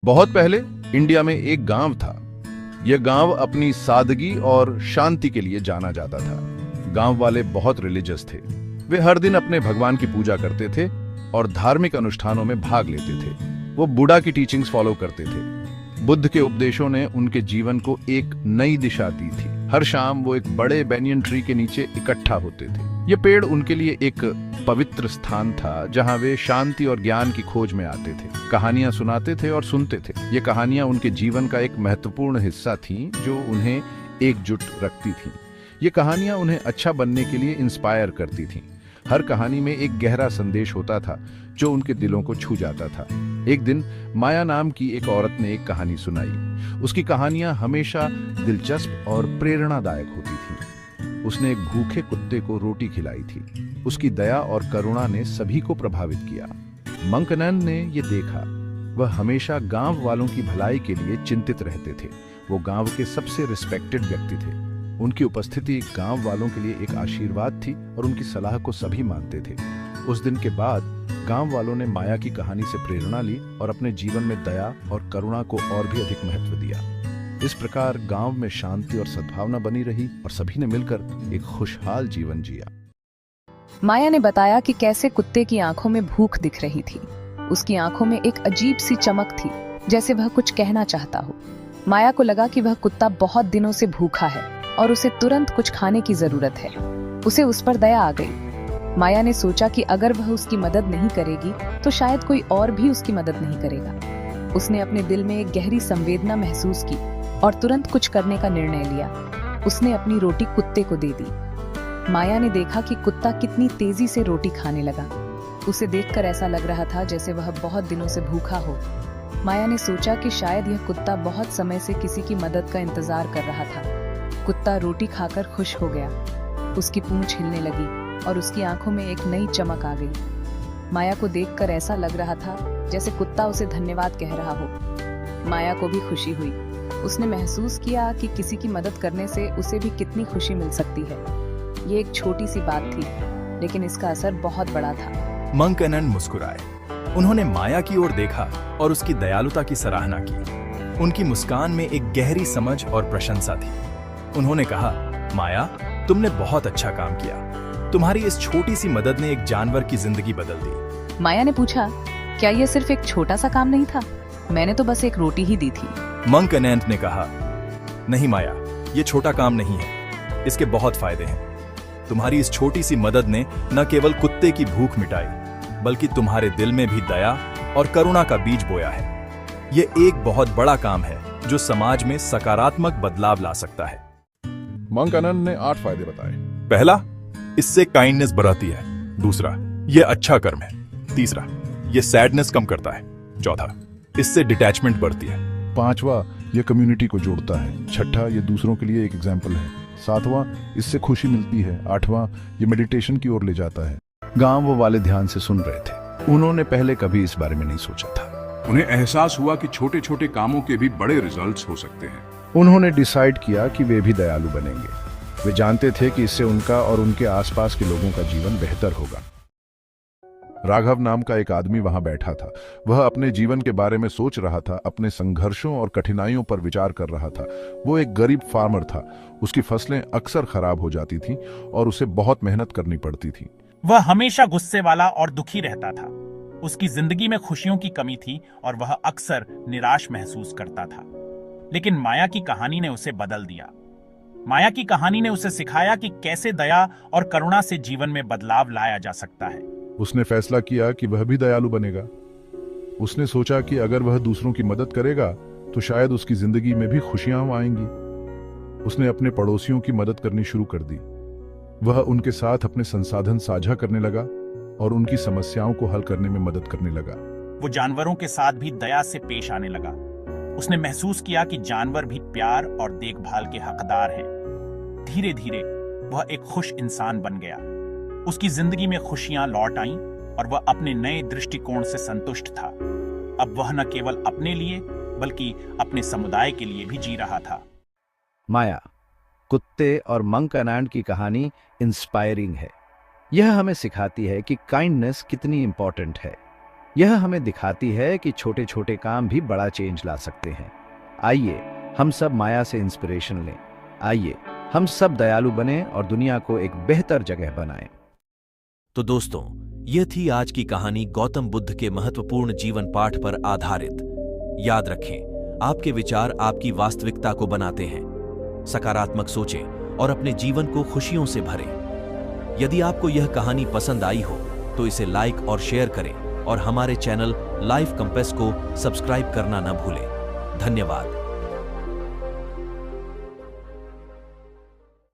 बहुत पहले इंडिया में एक गांव था। यह गांव अपनी सादगी और शांति के लिए जाना जाता था। गांव वाले बहुत रिलीजियस थे। वे हर दिन अपने भगवान की पूजा करते थे और धार्मिक अनुष्ठानों में भाग लेते थे। वो बुद्धा की टीचिंग्स फॉलो करते थे। बुद्ध के उपदेशों ने उनके जीवन को एक नई दिशा दी थी। हर शाम वो एक बड़े बैनियन ट्री के नीचे इकट्ठा होते थे। ये पेड़ उनके लिए एक पवित्र स्थान था जहां वे शांति और ज्ञान की खोज में आते थे। कहानियां सुनाते थे और सुनते थे। ये कहानियां उनके जीवन का एक महत्वपूर्ण हिस्सा थीं जो उन्हें एकजुट रखती थीं। ये कहानियां उन्हें अच्छा बनने के लिए इंस्पायर करती थीं। हर कहानी में एक गहरा संदेश होता था जो उनके दिलों को छू जाता था। एक दिन माया नाम की एक औरत ने एक कहानी सुनाई। उसकी कहानियां हमेशा दिलचस्प और प्रेरणादायक होती थीं। उसने एक भूखे कुत्ते को रोटी खिलाई थी। उसकी दया और करुणा ने सभी को प्रभावित किया। मंकनन ने यह देखा। वह हमेशा गांव वालों की भलाई के लिए चिंतित रहते थे। वो गांव के सबसे रिस्पेक्टेड व्यक्ति थे। उनकी उपस्थिति गांव वालों के लिए एक आशीर्वाद थी और उनकी सलाह को सभी मानते थे। उस दिन के बाद गांव वालों ने माया की कहानी से प्रेरणा ली और अपने जीवन में दया और करुणा को और भी अधिक महत्व दिया। इस प्रकार गांव में शांति और सद्भावना बनी रही और सभी ने मिलकर एक खुशहाल जीवन जिया। माया ने बताया कि कैसे कुत्ते की आंखों में भूख दिख रही थी। उसकी आंखों में एक अजीब सी चमक थी, जैसे वह कुछ कहना चाहता हो। माया को लगा कि वह कुत्ता बहुत दिनों से भूखा है और उसे तुरंत कुछ खाने की जरूरत है। उसे उस पर दया आ गई। माया ने सोचा कि अगर वह उसकी मदद नहीं करेगी तो शायद कोई और भी उसकी मदद नहीं करेगा। उसने अपने दिल में एक गहरी संवेदना महसूस की और तुरंत कुछ करने का निर्णय लिया। उसने अपनी रोटी कुत्ते को दे दी। माया ने देखा कि कुत्ता कितनी तेजी से रोटी खाने लगा। उसे देखकर ऐसा लग रहा था जैसे वह बहुत दिनों से भूखा हो। माया ने सोचा कि शायद यह कुत्ता बहुत समय से किसी की मदद का इंतजार कर रहा था। कुत्ता रोटी खाकर खुश हो गया। उसकी पूंछ हिलने लगी और उसकी आंखों में एक नई चमक आ गई। माया को देखकर ऐसा लग रहा था जैसे कुत्ता उसे धन्यवाद कह रहा हो। माया को भी खुशी हुई। उसने महसूस किया कि किसी की मदद करने से उसे भी कितनी खुशी मिल सकती है। ये एक छोटी सी बात थी, लेकिन इसका असर बहुत बड़ा था। मंकनन मुस्कुराए। उन्होंने माया की ओर देखा और उसकी दयालुता की सराहना की। उनकी मुस्कान में एक गहरी समझ और प्रशंसा थी। उन्होंने कहा, माया, तुमने बहुत अच्छा काम किया। तुम्हारी इस छोटी सी मदद ने एक जानवर की जिंदगी बदल दी। माया ने पूछा, क्या यह सिर्फ एक छोटा सा काम नहीं था? मैंने तो बस एक रोटी ही दी थी। मंकनन ने कहा, नहीं माया, ये छोटा काम नहीं है। इसके बहुत फायदे हैं। तुम्हारी इस छोटी सी मदद ने न केवल कुत्ते की भूख मिटाई, बल्कि तुम्हारे दिल में भी दया और करुणा का बीज बोया है। ये एक बहुत बड़ा काम है जो समाज में सकारात्मक बदलाव ला सकता है। मंकनन ने 8 फायदे बताए। पहला, इससे काइंडनेस बढ़ती है। दूसरा, ये अच्छा कर्म है। तीसरा, ये सैडनेस कम करता है। चौथा, इससे डिटैचमेंट बढ़ती है। 5वां, ये कम्युनिटी को जोड़ता है। 6ठा, ये दूसरों के लिए एक एग्जाम्पल है। 7वां, इससे खुशी मिलती है। 8वां, ये मेडिटेशन की ओर ले जाता है। गांव वाले ध्यान से सुन रहे थे। उन्होंने पहले कभी इस बारे में नहीं सोचा था। उन्हें एहसास हुआ कि छोटे छोटे कामों के भी बड़े रिजल्ट्स हो सकते हैं। उन्होंने डिसाइड किया कि वे भी दयालु बनेंगे। वे जानते थे कि इससे उनका और उनके आसपास के लोगों का जीवन बेहतर होगा। राघव नाम का एक आदमी वहां बैठा था। वह अपने जीवन के बारे में सोच रहा था, अपने संघर्षों और कठिनाइयों पर विचार कर रहा था। वो एक गरीब फार्मर था। उसकी फसलें अक्सर खराब हो जाती थीं और उसे बहुत मेहनत करनी पड़ती थी। वह हमेशा गुस्से वाला और दुखी रहता था। उसकी जिंदगी में खुशियों की कमी थी और वह अक्सर निराश महसूस करता था। लेकिन माया की कहानी ने उसे बदल दिया। माया की कहानी ने उसे सिखाया कि कैसे दया और करुणा से जीवन में बदलाव लाया जा सकता है। उसने फैसला किया कि वह भी दयालु बनेगा। उसने सोचा कि अगर वह दूसरों की मदद करेगा तो शायद उसकी जिंदगी में भी खुशियां आएंगी। उसने अपने पड़ोसियों की मदद करनी शुरू कर दी। वह उनके साथ अपने संसाधन साझा करने लगा और उनकी समस्याओं को हल करने में मदद करने लगा। वो जानवरों के साथ भी दया से पेश आने लगा। उसने महसूस किया कि जानवर भी प्यार और देखभाल के हकदार हैं। धीरे धीरे वह एक खुश इंसान बन गया। उसकी जिंदगी में खुशियां लौट आईं और वह अपने नए दृष्टिकोण से संतुष्ट था। अब वह न केवल अपने लिए बल्कि अपने समुदाय के लिए भी जी रहा था। माया, कुत्ते और मंकनन की कहानी इंस्पायरिंग है। यह हमें सिखाती है कि काइंडनेस कितनी इंपॉर्टेंट है। यह हमें दिखाती है कि छोटे छोटे काम भी बड़ा चेंज ला सकते हैं। आइए हम सब माया से इंस्पिरेशन लें। आइए हम सब दयालु बने और दुनिया को एक बेहतर जगह बनाएं। तो दोस्तों, यह थी आज की कहानी गौतम बुद्ध के महत्वपूर्ण जीवन पाठ पर आधारित। याद रखें, आपके विचार आपकी वास्तविकता को बनाते हैं। सकारात्मक सोचें और अपने जीवन को खुशियों से भरें। यदि आपको यह कहानी पसंद आई हो तो इसे लाइक और शेयर करें और हमारे चैनल लाइफ कंपास को सब्सक्राइब करना न भूलें। धन्यवाद।